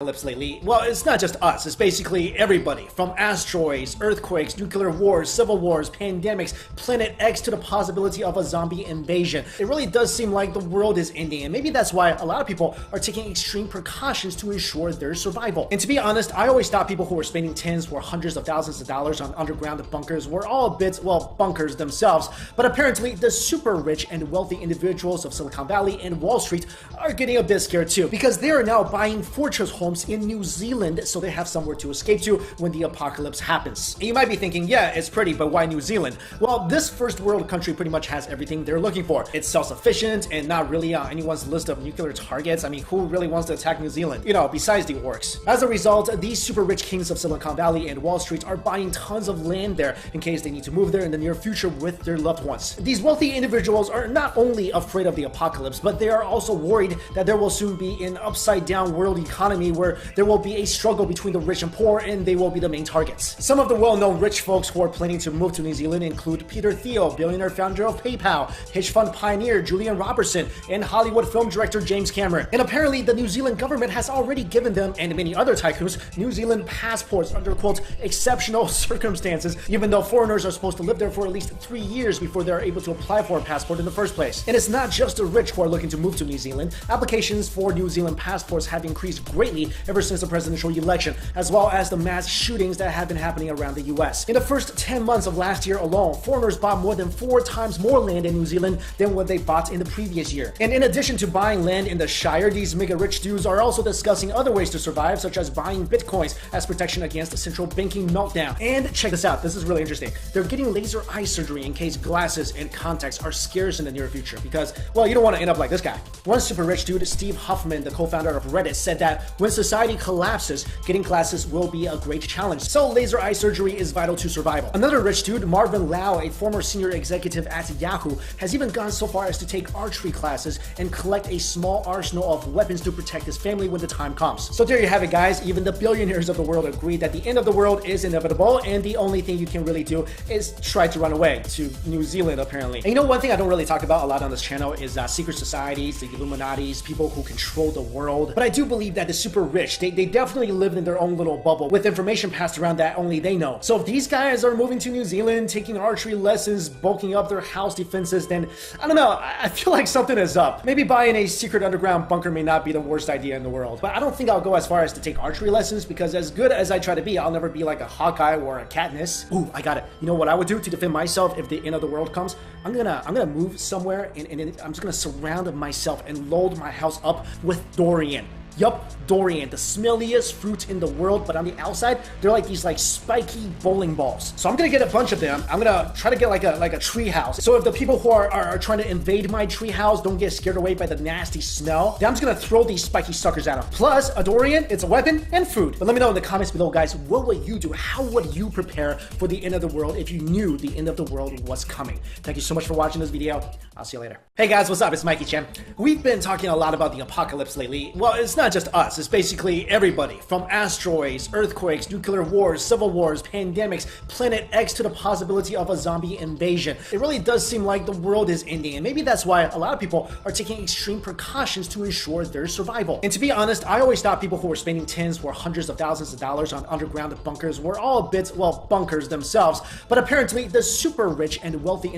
Apocalypse lately. Well, it's not just us, it's basically everybody. From asteroids, earthquakes, nuclear wars, civil wars, pandemics, Planet X to the possibility of a zombie invasion. It really does seem like the world is ending, and maybe that's why a lot of people are taking extreme precautions to ensure their survival. And to be honest, I always thought people who were spending tens or hundreds of thousands of dollars on underground bunkers were all a bit, well, bunkers themselves. But apparently, the super rich and wealthy individuals of Silicon Valley and Wall Street are getting a bit scared too, because they are now buying fortress homes in New Zealand so they have somewhere to escape to when the apocalypse happens. And you might be thinking, yeah, it's pretty, but why New Zealand? Well, this first world country pretty much has everything they're looking for. It's self-sufficient and not really on anyone's list of nuclear targets. I mean, who really wants to attack New Zealand? You know, besides the orcs. As a result, these super rich kings of Silicon Valley and Wall Street are buying tons of land there in case they need to move there in the near future with their loved ones. These wealthy individuals are not only afraid of the apocalypse, but they are also worried that there will soon be an upside down world economy where there will be a struggle between the rich and poor, and they will be the main targets. Some of the well-known rich folks who are planning to move to New Zealand include Peter Thiel, billionaire founder of PayPal, hedge fund pioneer Julian Robertson, and Hollywood film director James Cameron. And apparently the New Zealand government has already given them, and many other tycoons, New Zealand passports under, quote, exceptional circumstances, even though foreigners are supposed to live there for at least 3 years before they're able to apply for a passport in the first place. And it's not just the rich who are looking to move to New Zealand. Applications for New Zealand passports have increased greatly ever since the presidential election, as well as the mass shootings that have been happening around the US. In the first 10 months of last year alone, foreigners bought more than 4 times more land in New Zealand than what they bought in the previous year. And in addition to buying land in the Shire, these mega rich dudes are also discussing other ways to survive, such as buying bitcoins as protection against a central banking meltdown. And check this out, this is really interesting. They're getting laser eye surgery in case glasses and contacts are scarce in the near future because, well, you don't want to end up like this guy. One super rich dude, Steve Huffman, the co-founder of Reddit, said that when society collapses, getting glasses will be a great challenge. So laser eye surgery is vital to survival. Another rich dude, Marvin Lau, a former senior executive at Yahoo, has even gone so far as to take archery classes and collect a small arsenal of weapons to protect his family when the time comes. So there you have it, guys. Even the billionaires of the world agree that the end of the world is inevitable, and the only thing you can really do is try to run away to New Zealand, apparently. And you know, one thing I don't really talk about a lot on this channel is secret societies, the Illuminatis, people who control the world. But I do believe that the super rich, they definitely live in their own little bubble with information passed around that only they know. So if these guys are moving to New Zealand, taking archery lessons, bulking up their house defenses, then I don't know, I feel like something is up. Maybe buying a secret underground bunker may not be the worst idea in the world, but I don't think I'll go as far as to take archery lessons because as good as I try to be, I'll never be like a Hawkeye or a Katniss. Ooh, I got it. You know what I would do to defend myself if the end of the world comes? I'm gonna move somewhere and I'm just gonna surround myself and load my house up with durian. Yup, durian, the smelliest fruit in the world, but on the outside, they're like these spiky bowling balls. So I'm gonna get a bunch of them. I'm gonna try to get like a tree house. So if the people who are trying to invade my tree house don't get scared away by the nasty smell, then I'm just gonna throw these spiky suckers at them. Plus, a durian, it's a weapon and food. But let me know in the comments below, guys, what would you do? How would you prepare for the end of the world if you knew the end of the world was coming? Thank you so much for watching this video. I'll see you later. Hey guys, what's up? It's Mikey Chen. We've been talking a lot about the apocalypse lately. Well, it's not just us, it's basically everybody. From asteroids, earthquakes, nuclear wars, civil wars, pandemics, Planet X to the possibility of a zombie invasion. It really does seem like the world is ending, and maybe that's why a lot of people are taking extreme precautions to ensure their survival. And to be honest, I always thought people who were spending tens or hundreds of thousands of dollars on underground bunkers were all a bit, well, bunkers themselves. But apparently the super rich and wealthy